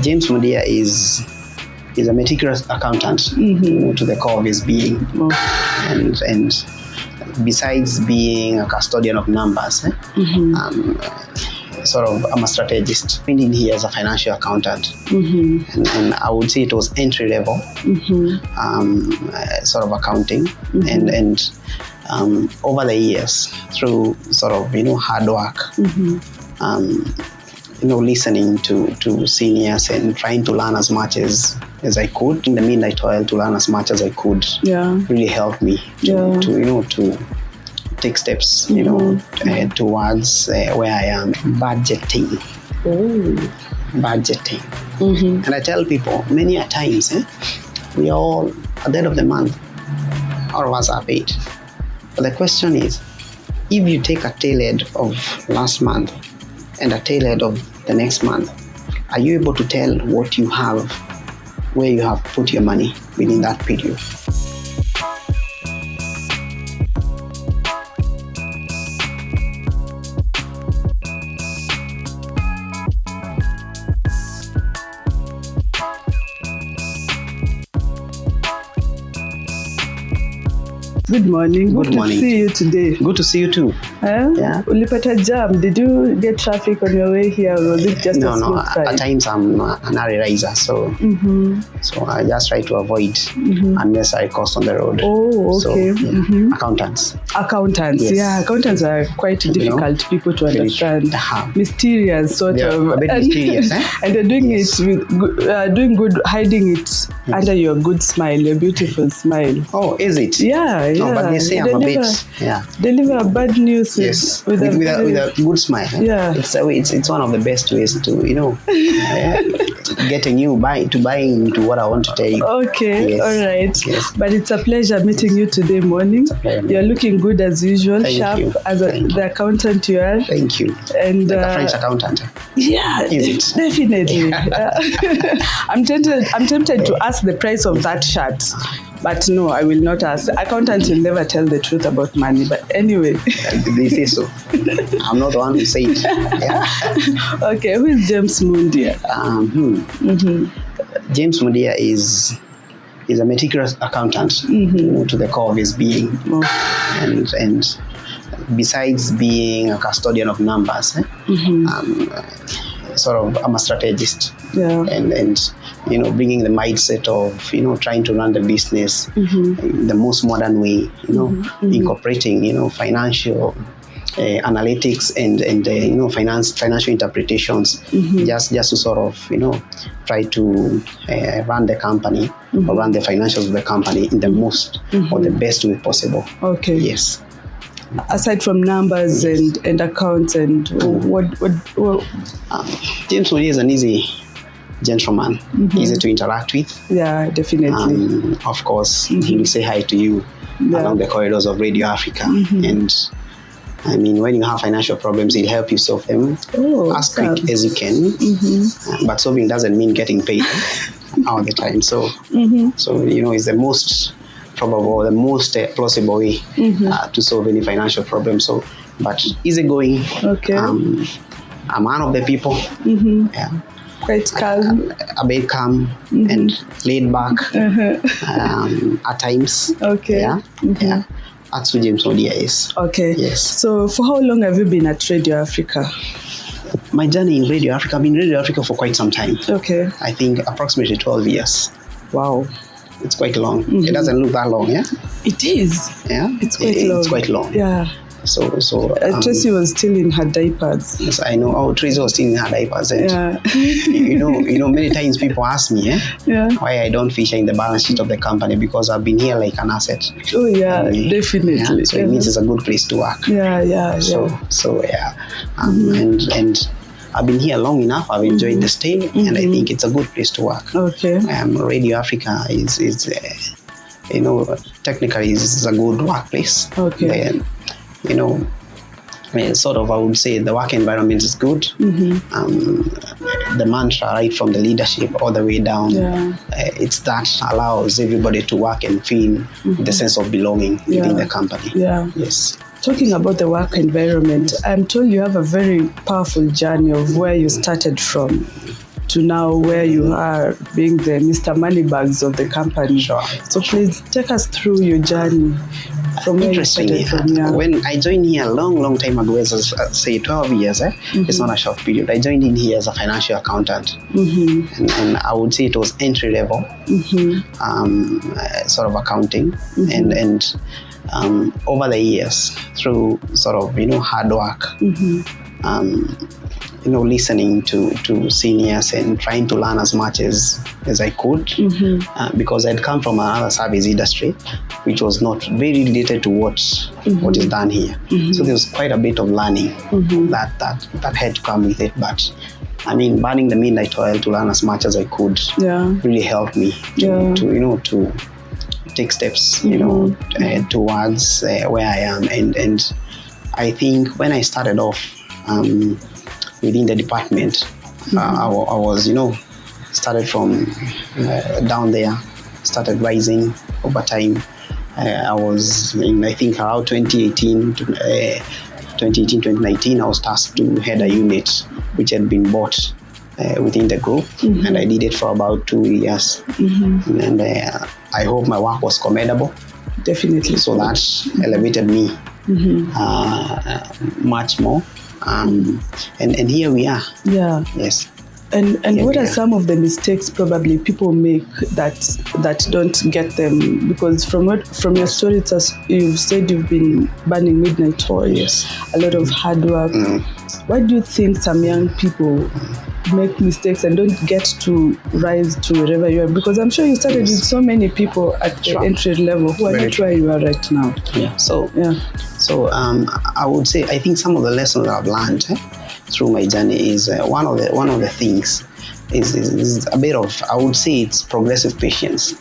James Mundia is a meticulous accountant to the core of his being, and besides being a custodian of numbers, sort of I'm a strategist. Been here as a financial accountant, and I would say it was entry level, sort of accounting, and over the years through sort of hard work, listening to seniors and trying to learn as much as I could. In the midnight toil to learn as much as I could. Really helped me to take steps, towards where I am. Budgeting. Budgeting. And I tell people many a times, we all at the end of the month, all of us are paid. But the question is, if you take a tail end of last month and a tail end of the next month, are you able to tell what you have, where you have put your money within that period? Good morning. Good morning. To see you today. Good to see you too. Yeah. Ulipata jam. Did you get traffic on your way here, or was it just a smooth ride? At times I'm an early riser, so I just try to avoid unnecessary costs on the road. Oh, okay. So, accountants. Yes. Yeah, accountants are quite difficult people to understand. Mysterious, sort of. A bit mysterious, and they're doing it with doing good, hiding it under your good smile, your beautiful smile. Oh, is it? Yeah. No, but they say I'm a bit. Deliver bad news with a good smile. Yeah. It's one of the best ways to getting you to buy into what I want to tell you. Okay. Yes. All right. Yes. But it's a pleasure meeting you today morning. You're looking good as usual. Thank sharp you. as the accountant you are. Thank you. And like a French accountant. Yeah. Is it? Definitely. I'm tempted to ask the price of that shirt. But no, I will not ask. Accountants will never tell the truth about money. But anyway. They say so. I'm not the one who say it. Yeah. Okay, who is James Mundia? James Mundia is a meticulous accountant to the core of his being. And besides being a custodian of numbers, sort of I'm a strategist. And bringing the mindset of trying to run the business in the most modern way, incorporating financial analytics and financial interpretations, just to sort of try to run the company or run the financials of the company in the most or the best way possible. Okay. Yes. Aside from numbers and accounts and what James Mundia is an easy gentleman, easy to interact with. Yeah, definitely. Of course, he will say hi to you along the corridors of Radio Africa. And I mean, when you have financial problems, he'll help you solve them as quick as you can. But solving doesn't mean getting paid all the time. So, it's the most probable, the most plausible way to solve any financial problem. So, but easygoing. Okay. A man of the people. Yeah. Quite calm. A bit calm and laid back at times. Okay. Yeah. That's who James Mundia is. Okay. Yes. So for how long have you been at Radio Africa? My journey in Radio Africa, I've been in Radio Africa for quite some time. Okay. I think approximately 12 years. Wow. It's quite long. It doesn't look that long, yeah? It is. Yeah? It's quite long. It's quite long. Yeah. So Tracy was still in her diapers. Yes, I know. Oh, Tracy was still in her diapers. And many times people ask me why I don't feature in the balance sheet of the company, because I've been here like an asset. Oh yeah, definitely. Yeah? So it means it's a good place to work. So and I've been here long enough. I've enjoyed the stay, and I think it's a good place to work. Okay. Radio Africa is technically is a good workplace. Okay. Sort of, I would say the work environment is good. The mantra right from the leadership all the way down, it's that allows everybody to work and feel the sense of belonging within the company. Yeah. Yes. Talking about the work environment, I'm told you have a very powerful journey of where you started from to now where you are being the Mr. Moneybags of the company. Sure. So please take us through your journey from where you started from. Yeah. When I joined here a long time ago, as say 12 years, it's not a short period. I joined in here as a financial accountant, and I would say it was entry level, sort of accounting, and over the years, through sort of hard work, listening to seniors and trying to learn as much as I could, because I'd come from another service industry, which was not very related to what is done here. So there was quite a bit of learning that had to come with it. But I mean, burning the midnight oil to learn as much as I could really helped me to take steps, towards where I am. And I think when I started off within the department, I was, started from down there, started rising over time. I was in, I think, around 2018, 2019, I was tasked to head a unit which had been bought within the group, and I did it for about 2 years. And I hope my work was commendable. Definitely. So that elevated me much more. And here we are. Yeah. Yes. And what are some of the mistakes probably people make that don't get them? Because from your story, you've said you've been burning midnight oil. Yes. A lot of hard work. Why do you think some young people make mistakes and don't get to rise to wherever you are? Because I'm sure you started with so many people at the entry level who are not where you are right now. Yeah. So I would say, I think some of the lessons I've learned through my journey is one of the things is a bit of, I would say, it's progressive patience.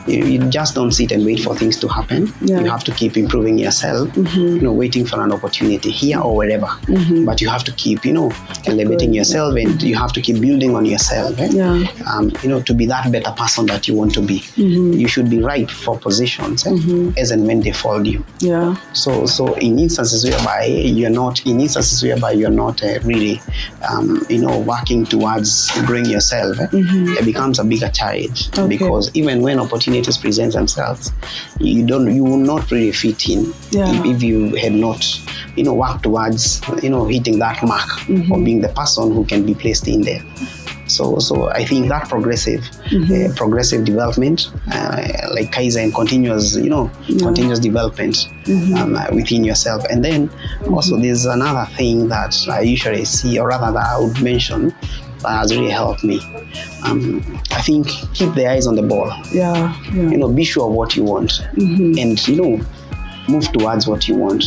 You just don't sit and wait for things to happen. You have to keep improving yourself, waiting for an opportunity here or wherever. But you have to keep, elevating yourself, and you have to keep building on yourself. To be that better person that you want to be. You should be right for positions as and when they fall you. So in instances whereby you're not really, working towards growing yourself, it becomes a bigger challenge, because even when opportunities present themselves, you will not really fit in if you had not worked towards hitting that mark of being the person who can be placed in there. So I think that progressive development, like Kaizen, and continuous development within yourself. And then also there's another thing that I usually see, or rather that I would mention, that has really helped me. I think keep the eyes on the ball. Be sure of what you want, and move towards what you want.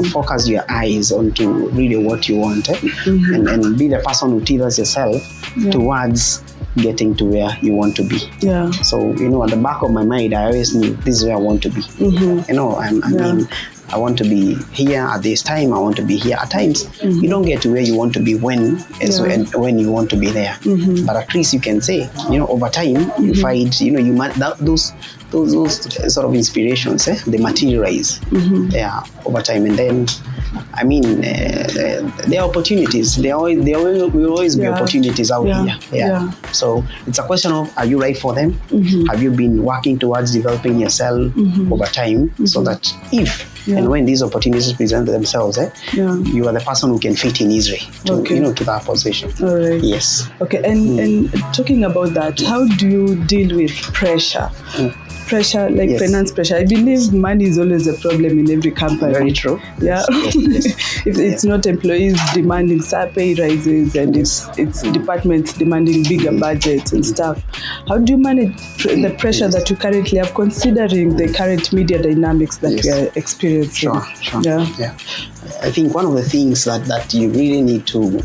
Focus your eyes onto really what you want, and be the person who tailors yourself towards getting to where you want to be. So at the back of my mind, I always knew this is where I want to be. I I want to be here at this time. I want to be here. At times, you don't get to where you want to be when you want to be there. But at least you can say, over time, you find, those sort of inspirations, they materialize over time. And then, there are opportunities. There will always be opportunities out here. So it's a question of, are you right for them? Have you been working towards developing yourself over time, so that if and when these opportunities present themselves, you are the person who can fit in easily to that position. All right. Yes. Okay. And talking about that, how do you deal with pressure? Pressure, like finance pressure. I believe money is always a problem in every company. Very true. Yeah. If it's not employees demanding pay rises, and it's departments demanding bigger budgets and stuff, how do you manage the pressure that you currently have, considering the current media dynamics that we are experiencing? Sure. Yeah. I think one of the things that you really need to,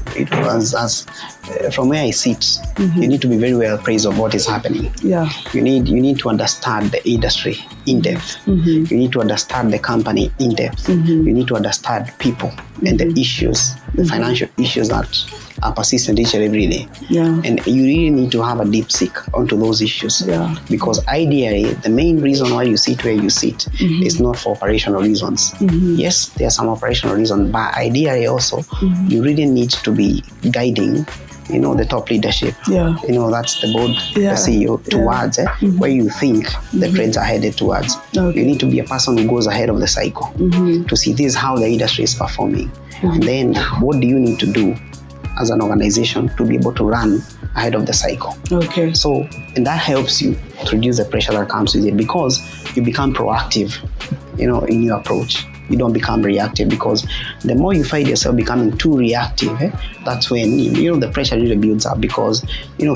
from where I sit, you need to be very well appraised of what is happening. Yeah. You need to understand the industry in depth. You need to understand the company in depth. You need to understand people and the issues, the financial issues that are persistent each and every day. And you really need to have a deep seek onto those issues. Because ideally, the main reason why you sit where you sit is not for operational reasons. Yes, there are some operational reasons, but ideally also, you really need to be guiding the top leadership. Yeah. That's the board, the CEO, towards where you think the trends are headed towards. Okay. You need to be a person who goes ahead of the cycle to see this is how the industry is performing. And then what do you need to do as an organization to be able to run ahead of the cycle? Okay. So, and that helps you to reduce the pressure that comes with it, because you become proactive, in your approach. You don't become reactive, because the more you find yourself becoming too reactive, that's when, the pressure really builds up, because,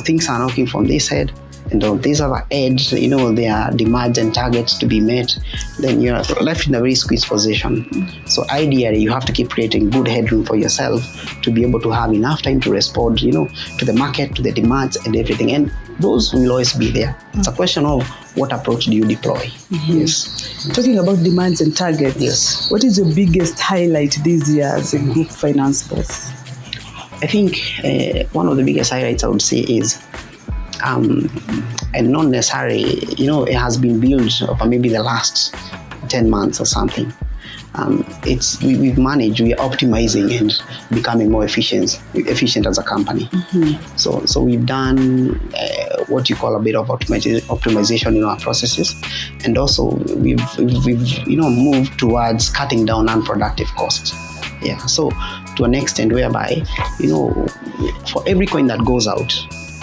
things are knocking from this head, and on this other edge, there are demands and targets to be met. Then you're left in a very squeezed position. So ideally, you have to keep creating good headroom for yourself to be able to have enough time to respond, to the market, to the demands and everything. And those will always be there. It's a question of what approach do you deploy. Yes. Talking about demands and targets, yes. What is your biggest highlight this year as a group finance boss? I think one of the biggest highlights I would say is, and not necessarily, it has been built over maybe the last 10 months or something. We've managed, we are optimizing and becoming more efficient as a company. So we've done what you call a bit of optimization in our processes, and also we've moved towards cutting down unproductive costs. Yeah. So to an extent whereby, for every coin that goes out,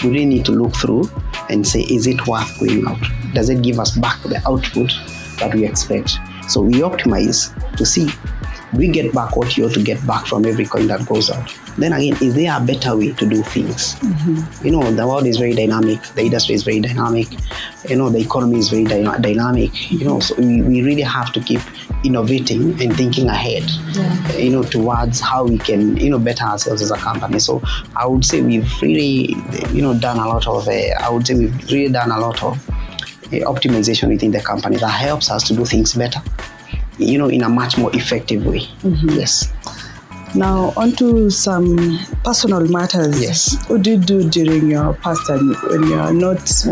we really need to look through and say, is it worth going out? Does it give us back the output that we expect? So we optimize to see, we get back what you ought to get back from every coin that goes out. Then again, is there a better way to do things? The world is very dynamic, the industry is very dynamic, the economy is very dynamic, so we really have to keep innovating and thinking ahead, towards how we can, better ourselves as a company. So I would say we've really, done a lot of, optimization within the company that helps us to do things better, in a much more effective way. Yes. Now, on to some personal matters. Yes. What do you do during your pastime when you are not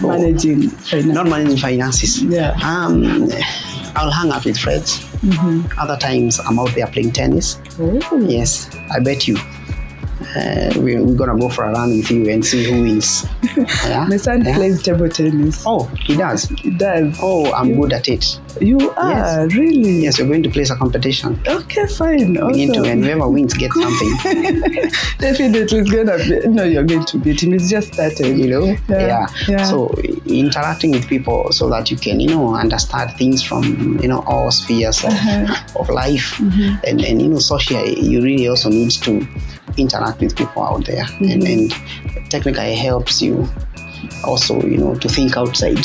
managing finance? Not managing finances. Yeah. I'll hang out with friends. Other times, I'm out there playing tennis. Oh. Yes, I bet you. We're going to go for a run with you and see who wins. Yeah? My son plays table tennis. Oh, he does? He does. Oh, I'm good at it. You are? Yes. Really? Yes, we're going to place a competition. Okay, fine. We need to, and whoever wins gets something. Definitely, it's going to be. No, you're going to beat him. It's just started. Yeah. So interacting with people so that you can, understand things from, all spheres of life. And socially, you really also need to interact with people out there. And technically it helps you also, to think outside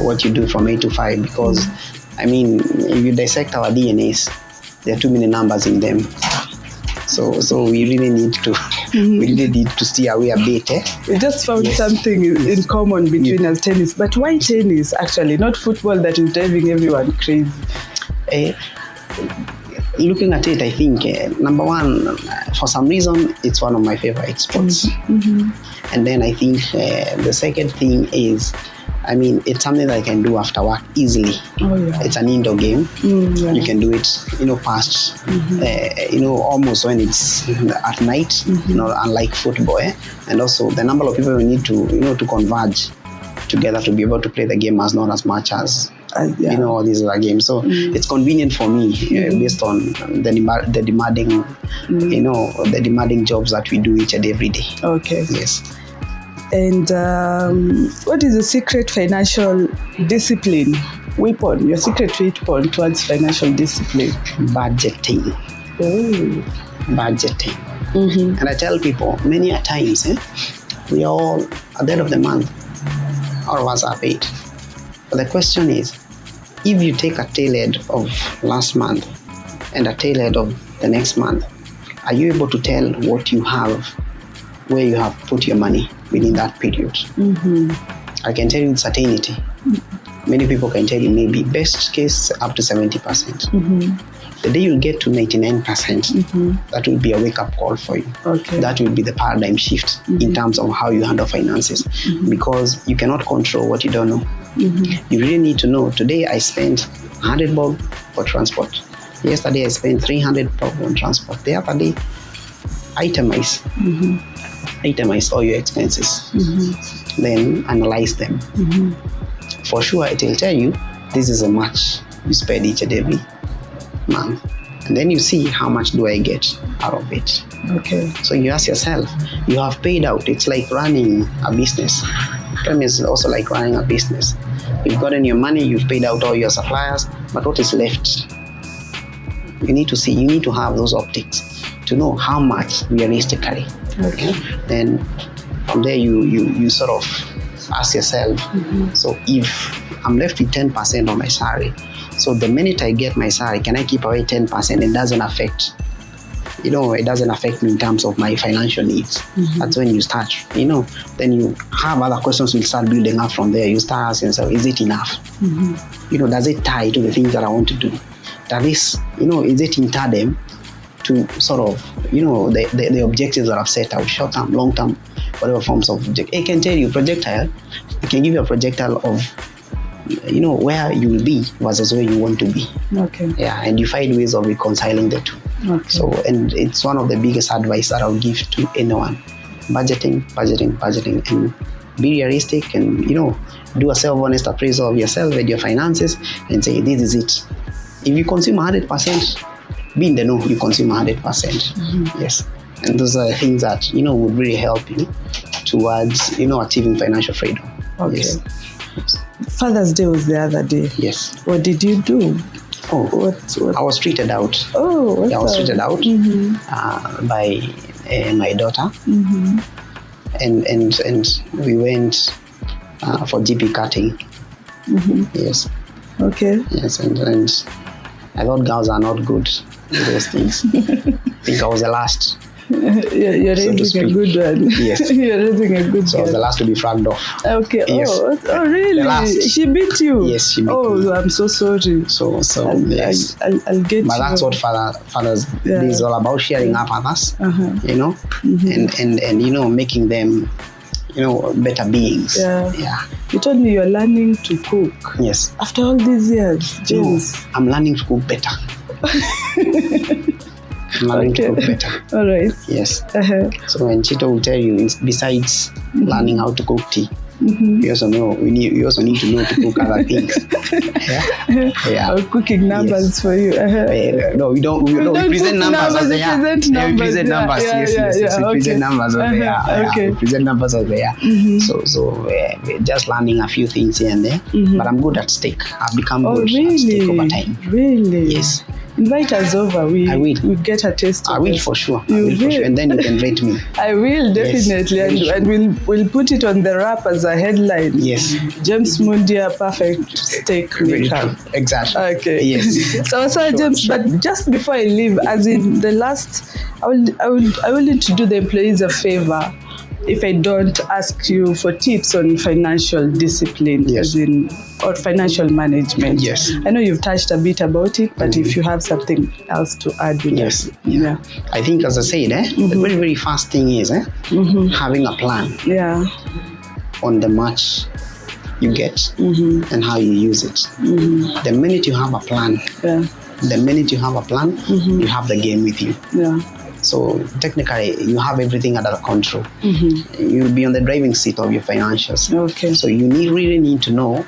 what you do from 8 to 5, because if you dissect our DNAs, there are too many numbers in them. So we really need to steer away a bit. We just found something in common between us, tennis. But why tennis, actually? Not football that is driving everyone crazy. Looking at it, I think, number one, for some reason, it's one of my favorite sports. And then I think the second thing is, it's something that I can do after work easily. It's an indoor game. You can do it, past, almost when it's at night, unlike football. And also the number of people we need to converge together to be able to play the game as not as much as all these other games. So it's convenient for me based on the demanding, the demanding jobs that we do each and every day. Okay. Yes. And what is the secret financial discipline weapon? Your secret weapon towards financial discipline? Budgeting. Oh. Budgeting. And I tell people many a times, we all at the end of the month, all of us are paid. But the question is, if you take a tail end of last month and a tail end of the next month, are you able to tell what you have, where you have put your money within that period? I can tell you with certainty. Many people can tell you maybe best case up to 70%. The day you get to 99%, that will be a wake-up call for you. Okay. That will be the paradigm shift in terms of how you handle finances, because you cannot control what you don't know. You really need to know, today I spent 100 bob for transport. Yesterday I spent 300 bob on transport. The other day itemize. Itemize all your expenses. Then analyze them. For sure, it will tell you this is how much you spend each and every month. And then you see how much do I get out of it. Okay. So you ask yourself, you have paid out. It's like running a business. It's also like running a business. You've gotten your money, you've paid out all your suppliers, but what is left? You need to see, you need to have those optics to know how much realistically. Okay. Then from there you sort of ask yourself, so if I'm left with 10% of my salary, so the minute I get my salary, can I keep away 10%? It doesn't affect, it doesn't affect me in terms of my financial needs. That's when you start, then you have other questions will start building up from there. You start asking yourself, is it enough? Does it tie to the things that I want to do? That is, is it in tandem to sort of, the objectives that I've set out, short-term, long-term, whatever forms of objective. It can tell you projectile, it can give you a projectile of, where you will be versus where you want to be. Okay. Yeah, and you find ways of reconciling the two. Okay. So, and it's one of the biggest advice that I'll give to anyone. Budgeting, and be realistic and, do a self-honest appraisal of yourself and your finances and say, this is it. If you consume 100%, be in the know, you consume 100%. Yes. And those are things that, would really help you towards, achieving financial freedom. Okay. Yes. Father's Day was the other day. Yes. What did you do? Oh, what? I was treated out. Oh, I was treated out by my daughter. And we went for GP cutting. Yes. Okay. Yes, and I thought girls are not good with those things. I think I was the last. You're raising a good one. Yes. You're raising a good So I was the last to be fragged off. Okay. Yes. Oh, really? The last. She beat you? Yes, she beat me. Oh, I'm so sorry. So yes. I'll get but you. that's what Father's Day is all about, sharing up others, and making them, better beings. Yeah. You told me you're learning to cook. Yes. After all these years, James. No, I'm learning to cook better. I'm learning to cook better. All right. Yes. So when Chito will tell you, besides learning how to cook tea, you also need to know to cook other things. Yeah. Or cooking numbers for you. No, we don't. We present numbers as they are. We present numbers. Yes. We present numbers as they are. Okay. We present numbers as they are. So we're just learning a few things here and there. But I'm good at steak. I've become good at steak over time. Really? Yes. Invite us over. I will. We get a taste. I will for sure. And then you can rate me. I will definitely, yes, and we'll put it on the wrap as a headline. Yes. James Mundia, perfect steak maker. Exactly. Okay. Yes. So James, but just before I leave, as in the last, I will need to do the employees a favor if I don't ask you for tips on financial discipline, yes, or financial management. Yes. I know you've touched a bit about it, but if you have something else to add with yes. that. Yeah. I think, as I said, the very, very first thing is having a plan. Yeah. On the much you get and how you use it. The minute you have a plan, you have the game with you. Yeah. So technically, you have everything under control. You'll be on the driving seat of your financials. Okay. So you really need to know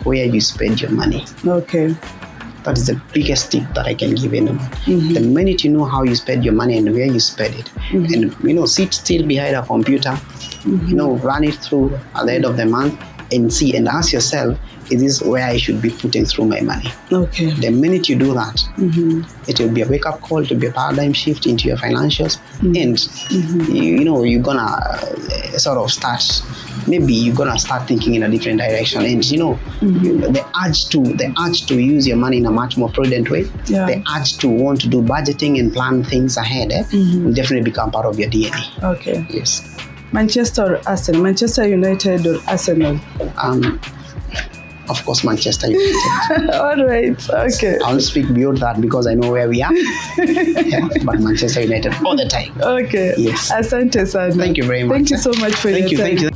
where you spend your money. Okay. That is the biggest tip that I can give anyone. The minute you know how you spend your money and where you spend it, and sit still behind a computer, run it through at the end of the month and see and ask yourself, is this where I should be putting through my money? Okay. The minute you do that, it will be a wake-up call, it will be a paradigm shift into your financials, and you're gonna sort of start. Maybe you're gonna start thinking in a different direction, and the urge to use your money in a much more prudent way, the urge to want to do budgeting and plan things ahead, will definitely become part of your DNA. Okay. Yes. Manchester or Arsenal? Manchester United or Arsenal? Of course, Manchester United. All right. Okay. I'll speak beyond that because I know where we are. But Manchester United all the time. Okay. Yes. Asante sana. Thank you very much. Thank you so much for your time. Thank you.